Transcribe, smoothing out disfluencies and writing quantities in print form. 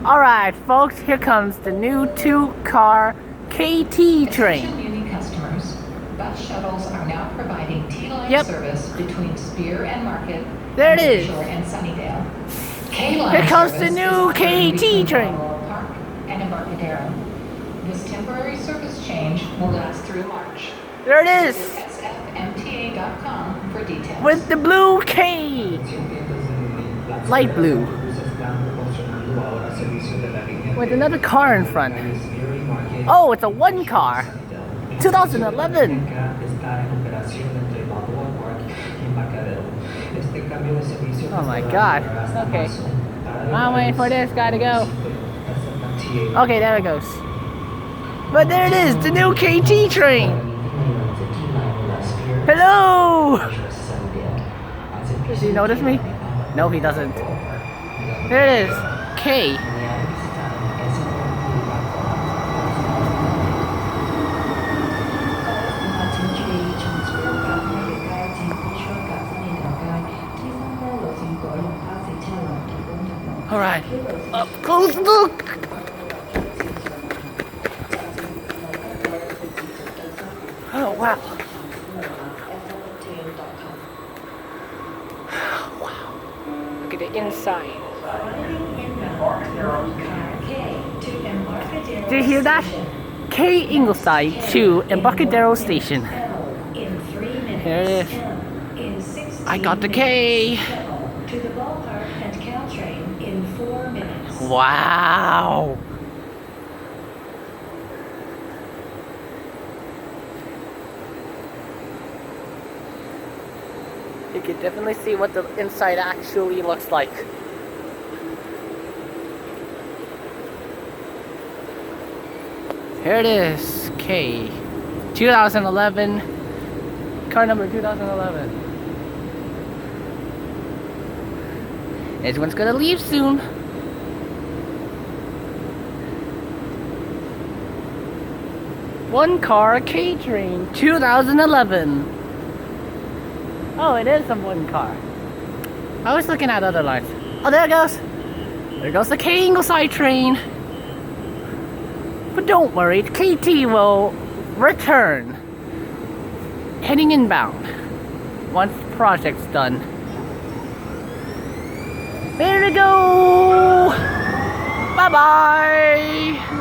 Alright, folks, here comes the new two-car KT train. Muni customers, bus shuttles are now providing T-Line service between Spear and Market, there it is. And Sunnydale. K-Line here comes the new KT train. Park and Embarcadero. This temporary service change will last through March. There it is. sfmta.com for details. With the blue K. Light blue. With another car in front. Oh, it's a one car. 2011. Oh my god. Okay. I'm waiting for this guy to go. Okay, there it goes. But there it is, the new KT train. Hello! Does he notice me? No, he doesn't. There it is. K. Alright, up close look! Oh wow. Wow. Look at the inside. Did you hear that? K Ingleside to Embarcadero Station. Here it is. I got the K. Wow. You can definitely see what the inside actually looks like. Here it is, K. 2011. Car number 2011. This one's gonna leave soon. One car K train, 2011. Oh, it is a one car. I was looking at other lines. Oh, there it goes. There goes the K Ingleside train. But don't worry, KT will return. Heading inbound. Once the project's done. There we go. Bye-bye.